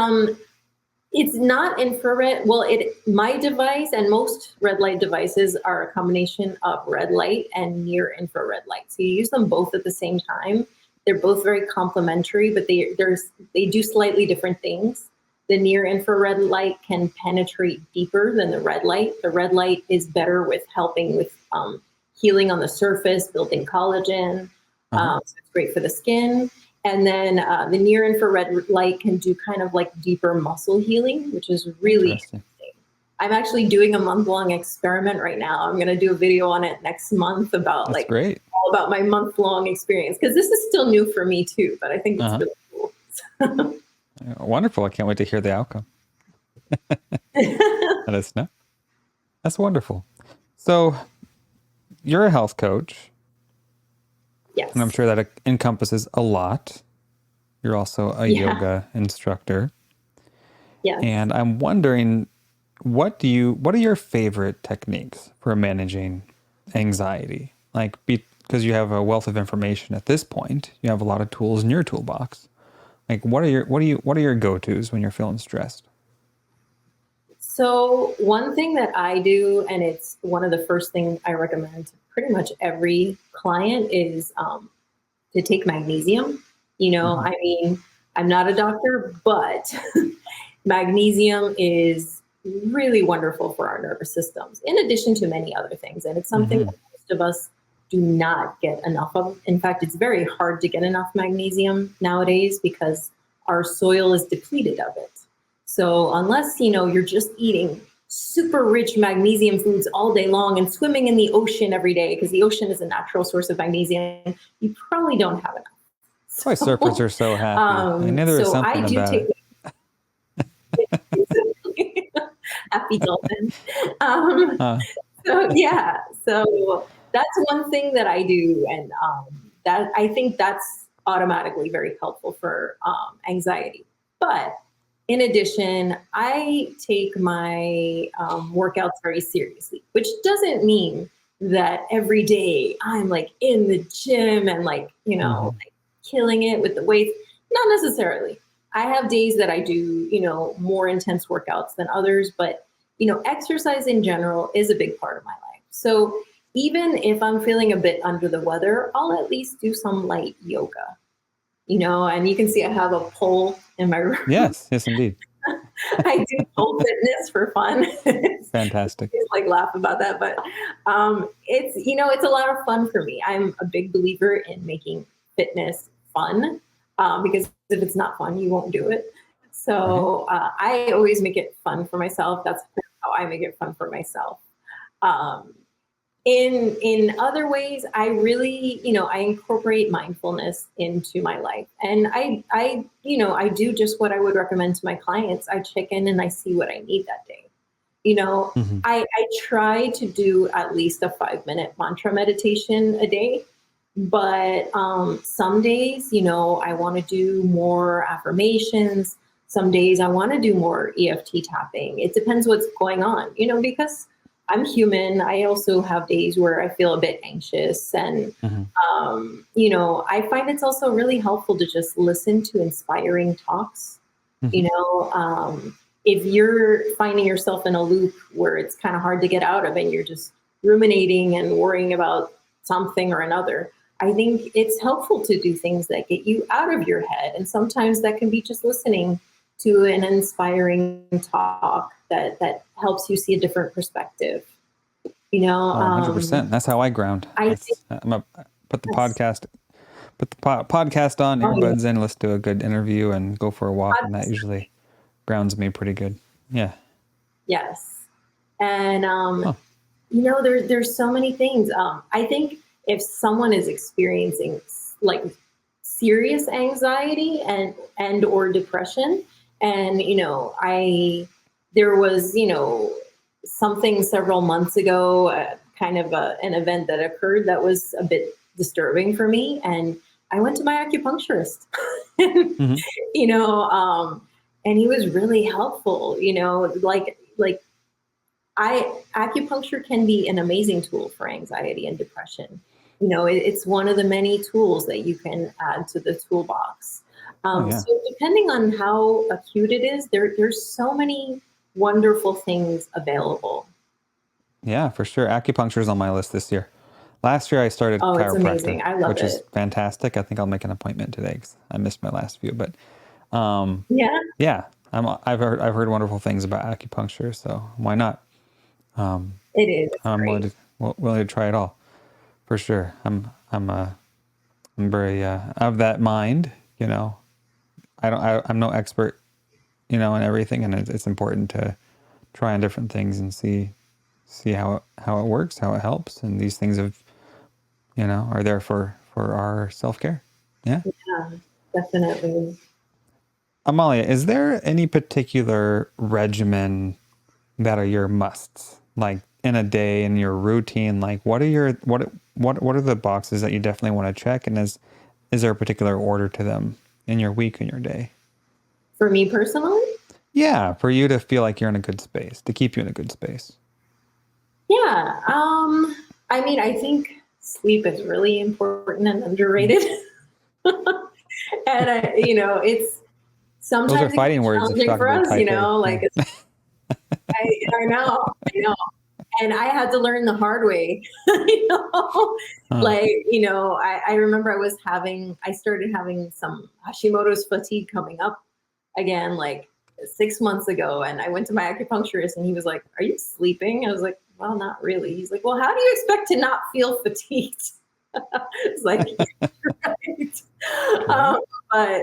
not infrared. Well, my device and most red light devices are a combination of red light and near infrared light. So you use them both at the same time. They're both very complementary, but they do slightly different things. The near infrared light can penetrate deeper than the red light. The red light is better with helping with healing on the surface, building collagen. So it's great for the skin. And then the near infrared light can do kind of like deeper muscle healing, which is really interesting. I'm actually doing a month-long experiment right now. I'm going to do a video on it next month about great. all about my month-long experience, because this is still new for me too, but I think it's really cool. Wonderful. I can't wait to hear the outcome. Let us know. That's wonderful. So you're a health coach. Yes. And I'm sure that encompasses a lot. You're also a yoga instructor. Yes. And I'm wondering, what are your favorite techniques for managing anxiety? Like, because you have a wealth of information at this point, you have a lot of tools in your toolbox. Like, what are your go-tos when you're feeling stressed? So one thing that I do, and it's one of the first things I recommend to pretty much every client, is to take magnesium. I mean, I'm not a doctor, but magnesium is really wonderful for our nervous systems, in addition to many other things. And it's something that most of us do not get enough of. In fact, it's very hard to get enough magnesium nowadays because our soil is depleted of it. So unless, you're just eating super rich magnesium foods all day long and swimming in the ocean every day, because the ocean is a natural source of magnesium, you probably don't have enough. That's why surfers are so happy. I knew there was something about it. Happy dolphin. So that's one thing that I do, and that I think that's automatically very helpful for anxiety. But in addition, I take my workouts very seriously, which doesn't mean that every day I'm like in the gym and like killing it with the weights. Not necessarily. I have days that I do, more intense workouts than others, but, exercise in general is a big part of my life. So even if I'm feeling a bit under the weather, I'll at least do some light yoga, and you can see I have a pole in my room. Yes, indeed. I do pole fitness for fun. Fantastic. Just like laugh about that, but it's a lot of fun for me. I'm a big believer in making fitness fun, because if it's not fun, you won't do it. So I always make it fun for myself. That's how I make it fun for myself. In other ways, I really, I incorporate mindfulness into my life, and I do just what I would recommend to my clients. I check in and I see what I need that day. I try to do at least a 5-minute mantra meditation a day. But some days, I want to do more affirmations. Some days I want to do more EFT tapping. It depends what's going on, because I'm human. I also have days where I feel a bit anxious. And, I find it's also really helpful to just listen to inspiring talks. If you're finding yourself in a loop where it's kind of hard to get out of and you're just ruminating and worrying about something or another, I think it's helpful to do things that get you out of your head. And sometimes that can be just listening to an inspiring talk that helps you see a different perspective. You know, 100%. That's how I ground. I think Put the that's, podcast, podcast on, oh, yeah. earbuds in, listen to a good interview, and go for a walk, and that usually grounds me pretty good. Yeah. Yes. And, Huh. you know, there's so many things. I think if someone is experiencing like serious anxiety and or depression, and, you know, there was, you know, something several months ago, kind of an event that occurred that was a bit disturbing for me. And I went to my acupuncturist, Mm-hmm. you know, and he was really helpful, you know, like acupuncture can be an amazing tool for anxiety and depression. You know, it's one of the many tools that you can add to the toolbox. Oh, yeah. So depending on how acute it is, there's so many wonderful things available. Yeah, for sure. Acupuncture is on my list this year. Last year I started Oh, it's chiropractor, amazing. I love which is it. fantastic. I think I'll make an appointment today because I missed my last few. But Yeah, yeah, I've heard wonderful things about acupuncture, so why not? it is. It's I'm great. willing to try it all for sure. I'm very of that mind. You know, I'm no expert, you know, in everything, and it's important to try on different things and see how it works, how it helps, and these things you know, are there for our self-care. Yeah. Yeah, definitely. Amalia, is there any particular regimen that are your musts, like in a day in your routine? Like what are the boxes that you definitely want to check, and is there a particular order to them in your week and your day? For me personally, Yeah, for you to feel like you're in a good space, to keep you in a good space. yeah. I mean, I think sleep is really important and underrated. And you know, it's Those are sometimes it can fighting be words if you challenging talk for about us, you type A. know, Yeah. like I know, and I had to learn the hard way. You know, Huh. like, you know, I remember I started having some Hashimoto's fatigue coming up again, like 6 months ago, and I went to my acupuncturist, and he was like, "Are you sleeping?" I was like, "Well, not really." He's like, "Well, how do you expect to not feel fatigued?" It's like, right. Right? But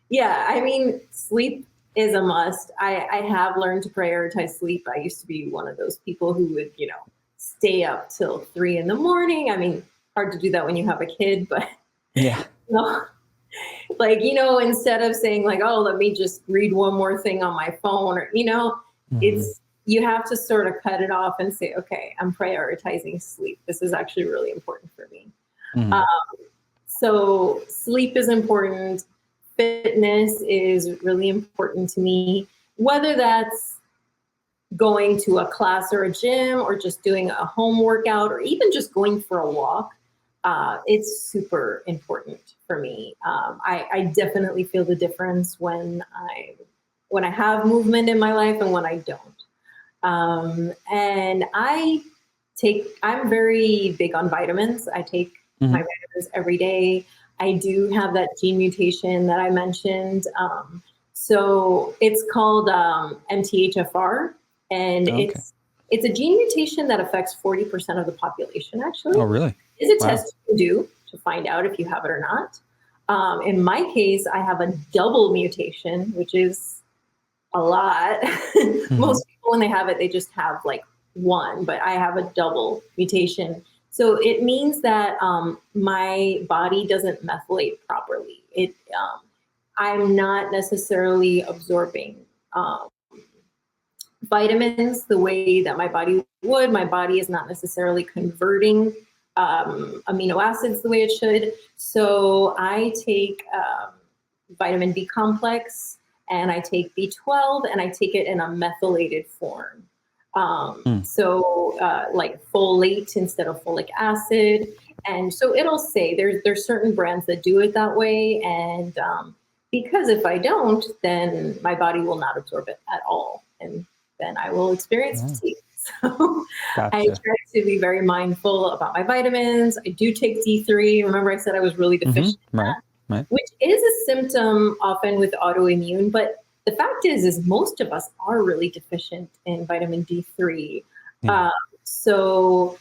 yeah, I mean, sleep is a must. I have learned to prioritize sleep. I used to be one of those people who would, you know, stay up till 3 in the morning. I mean, hard to do that when you have a kid, but Yeah. you know, like, you know, instead of saying like, oh, let me just read one more thing on my phone, or, you know, Mm-hmm. it's, you have to sort of cut it off and say, okay, I'm prioritizing sleep. This is actually really important for me. Mm-hmm. Um, so sleep is important. Fitness is really important to me, whether that's going to a class or a gym or just doing a home workout or even just going for a walk. It's super important for me. I definitely feel the difference when I have movement in my life and when I don't. And I'm very big on vitamins. I take my Mm-hmm. vitamins every day. I do have that gene mutation that I mentioned. So it's called MTHFR, and Okay. it's a gene mutation that affects 40% of the population, actually. Oh, really? It's a Wow. test you can do to find out if you have it or not. In my case, I have a double mutation, which is a lot. Mm-hmm. Most people, when they have it, they just have like one, but I have a double mutation. So it means that my body doesn't methylate properly. I'm not necessarily absorbing vitamins the way that my body would. My body is not necessarily converting amino acids the way it should. So I take vitamin B complex, and I take B12, and I take it in a methylated form. Mm. Like folate instead of folic acid. And so it'll say there's certain brands that do it that way. And because if I don't, then my body will not absorb it at all. And then I will experience Yeah. fatigue. So I Gotcha. try to be very mindful about my vitamins. I do take D3. Remember, I said I was really deficient in Right. that, Right. which is a symptom often with autoimmune. But the fact is most of us are really deficient in vitamin D3. Yeah. Uh, so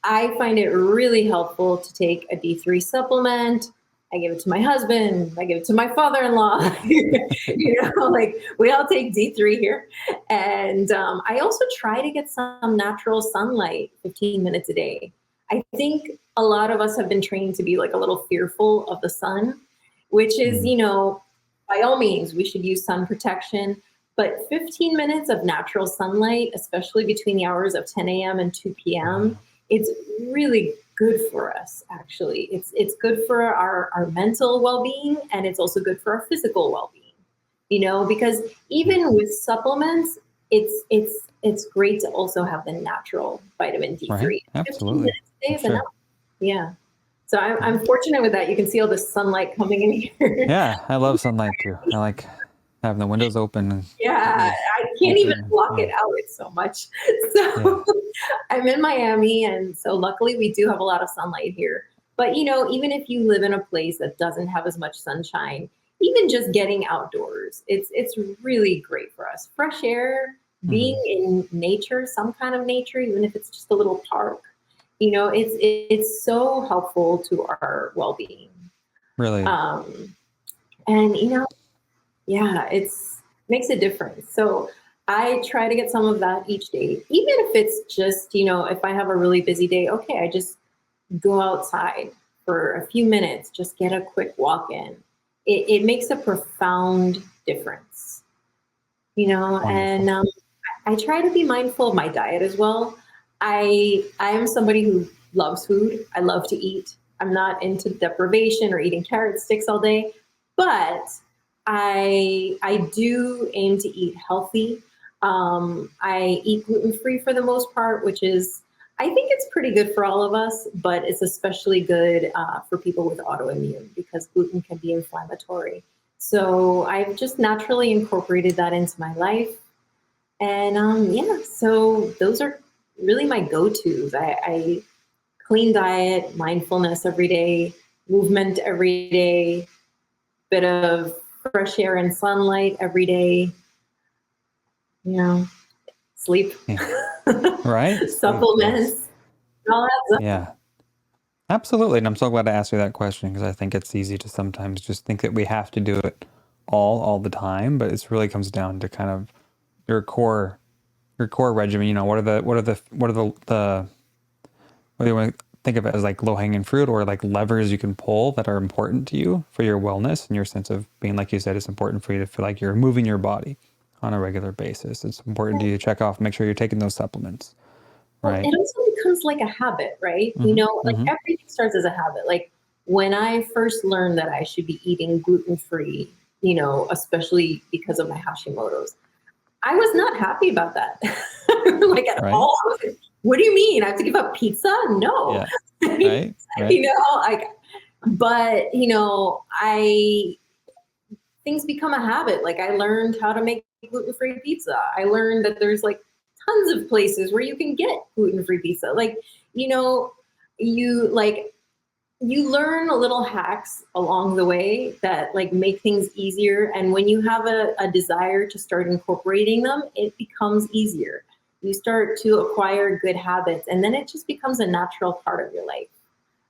I find it really helpful to take a D3 supplement. I give it to my husband. I give it to my father-in-law. Like we all take D3 here. And I also try to get some natural sunlight 15 minutes a day. I think a lot of us have been trained to be like a little fearful of the sun, which is, Mm. by all means, we should use sun protection. But 15 minutes of natural sunlight, especially between the hours of 10 a.m. and 2 p.m., Wow. it's really good for us, actually. It's good for our mental well-being, and it's also good for our physical well-being, because Yeah. even with supplements, it's great to also have the natural vitamin Right. D3. 15 Absolutely. minutes a day For is enough. sure. Yeah. So I'm Yeah. fortunate with that. You can see all the sunlight coming in here. Yeah. I love sunlight too. I like having the windows open and Yeah, the I can't even open. block Yeah. it out. It's so much. Yeah. So I'm in Miami, and so luckily we do have a lot of sunlight here. But even if you live in a place that doesn't have as much sunshine, even just getting outdoors, it's really great for us. Fresh air, being Hmm. in nature, some kind of nature, even if it's just a little park, it's so helpful to our well-being. Really. Um, and yeah, it's makes a difference. So I try to get some of that each day, even if it's just, if I have a really busy day, okay, I just go outside for a few minutes, just get a quick walk in. It makes a profound difference, and Wonderful. I try to be mindful of my diet as well. I am somebody who loves food. I love to eat. I'm not into deprivation or eating carrot sticks all day, but I do aim to eat healthy. I eat gluten free for the most part, which is I think it's pretty good for all of us, but it's especially good for people with autoimmune because gluten can be inflammatory. So I've just naturally incorporated that into my life. And yeah, so those are really my go-tos. I clean diet, mindfulness every day, movement every day, bit of fresh air and sunlight every day, you know, sleep, Yeah. Right. Sleep. Yes. supplements, all that stuff. Yeah. Absolutely. And I'm so glad I asked you that question because I think it's easy to sometimes just think that we have to do it all the time, but it really comes down to kind of your core your core regimen. What are the whether you want to think of it as like low hanging fruit or like levers you can pull that are important to you for your wellness and your sense of being, like you said, it's important for you to feel like you're moving your body on a regular basis. It's important to you to check off, make sure you're taking those supplements, Well, right? it also becomes like a habit, right? Mm-hmm. Like Mm-hmm. everything starts as a habit. Like when I first learned that I should be eating gluten free, especially because of my Hashimoto's, I was not happy about that, like at Right? all. I was like, what do you mean? I have to give up pizza? No. Yeah. Right. Right. Like, but I things become a habit. Like I learned how to make gluten-free pizza. I learned that there's like tons of places where you can get gluten-free pizza. Like, you know, you like you learn little hacks along the way that like make things easier. And when you have a desire to start incorporating them, it becomes easier. You start to acquire good habits, and then it just becomes a natural part of your life.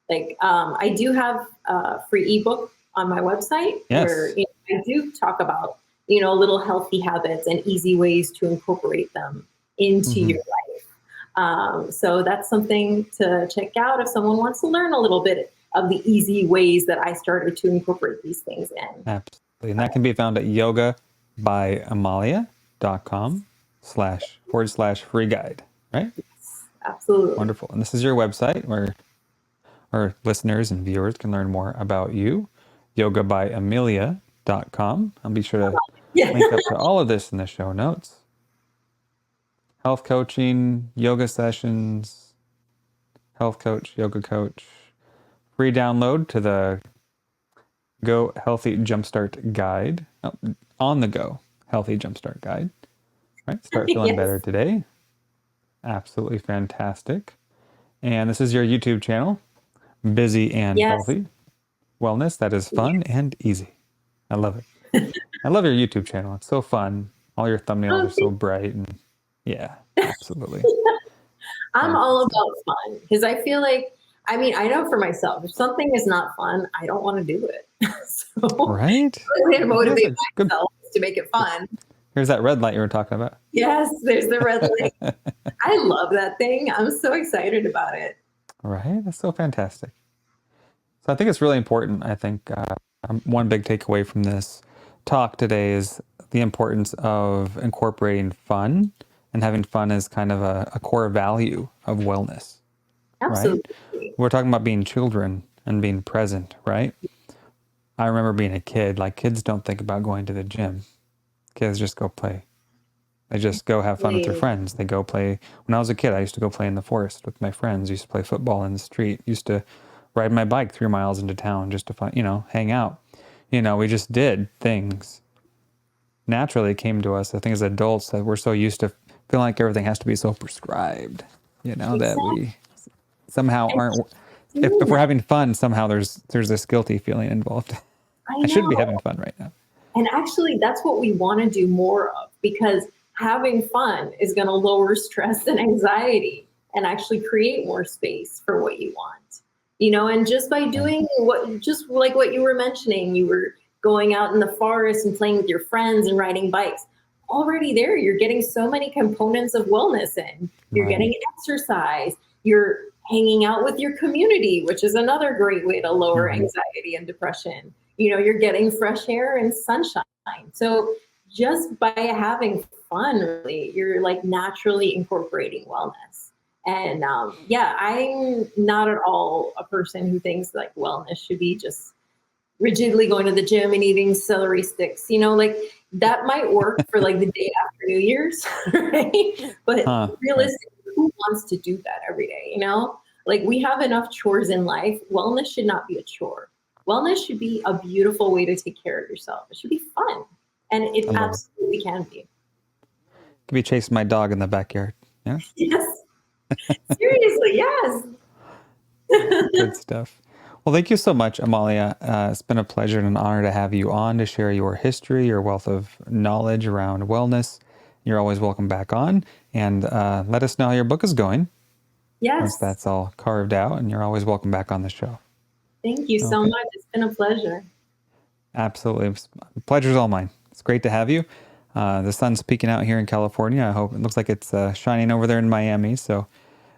Like I do have a free ebook on my website where Yes. I do talk about little healthy habits and easy ways to incorporate them into Mm-hmm. your life. So that's something to check out if someone wants to learn a little bit of the easy ways that I started to incorporate these things in. Absolutely. And that can be found at yogabyamalia.com//free guide, right? Absolutely. Wonderful. And this is your website where our listeners and viewers can learn more about you, yogabyamalia.com. I'll be sure to Yeah. link up to all of this in the show notes. Health coaching, yoga sessions, health coach, yoga coach, free download to the Go Healthy Jumpstart Guide, on the Go Healthy Jumpstart Guide, right? Start feeling Yes. better today. Absolutely fantastic. And this is your YouTube channel, Busy and Yes. Healthy Wellness. That is fun and easy. I love it. I love your YouTube channel. It's so fun. All your thumbnails Oh, are so bright and yeah, absolutely. I'm all Fantastic. about fun because I feel like, I mean, I know for myself, if something is not fun, I don't want to do it. So Right? the way to It is motivate a good. myself is to make it fun. Here's that red light you were talking about. Yes, there's the red light. I love that thing. I'm so excited about it. Right? That's so fantastic. So I think it's really important. I think one big takeaway from this talk today is the importance of incorporating fun and having fun as kind of a core value of wellness, right? Absolutely. We're talking about being children and being present, right? I remember being a kid, like kids don't think about going to the gym. Kids just go play. They just go have fun with their friends. They go play. When I was a kid, I used to go play in the forest with my friends. Used to play football in the street. Used to ride my bike 3 miles into town just to hang out. We just did things. Naturally, it came to us. I think as adults that we're so used to feeling like everything has to be so prescribed, that Exactly. we somehow And aren't. just If doing we're that. having fun, somehow there's this guilty feeling involved. I I should be know. having fun right now. And actually, that's what we want to do more of because having fun is going to lower stress and anxiety and actually create more space for what you want. And just by Right. doing just like what you were mentioning, you were going out in the forest and playing with your friends and riding bikes. Already there, you're getting so many components of wellness in. You're Right. getting exercise, you're hanging out with your community, which is another great way to lower Mm-hmm. anxiety and depression. You're getting fresh air and sunshine. So just by having fun, really, you're like naturally incorporating wellness. And yeah, I'm not at all a person who thinks like wellness should be just rigidly going to the gym and eating celery sticks. Like that might work for like the day after New Year's, right? But Right. realistically, who wants to do that every day? Like we have enough chores in life. Wellness should not be a chore. Wellness should be a beautiful way to take care of yourself. It should be fun, and it I love it. absolutely can be. Could be chasing my dog in the backyard. Yes. Yes, seriously, yes. Good stuff. Well, thank you so much, Amalia. It's been a pleasure and an honor to have you on to share your history, your wealth of knowledge around wellness. You're always welcome back on. And let us know how your book is going once Yes. that's all carved out. And you're always welcome back on the show. Thank you so Okay. much. It's been a pleasure. Absolutely. The pleasure's all mine. It's great to have you. The sun's peeking out here in California. I hope it looks like it's shining over there in Miami. So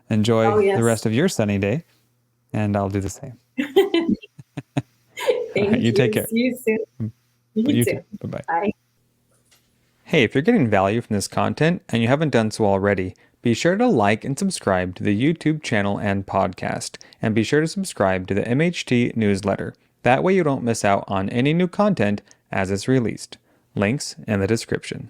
Oh, enjoy the rest yes. of your sunny day, and I'll do the same. All right, Thank you take you. care. See you soon. You You too. too. Bye-bye. Bye. Hey, if you're getting value from this content and you haven't done so already, be sure to like and subscribe to the YouTube channel and podcast, and be sure to subscribe to the MHT newsletter. That way you don't miss out on any new content as it's released. Links in the description.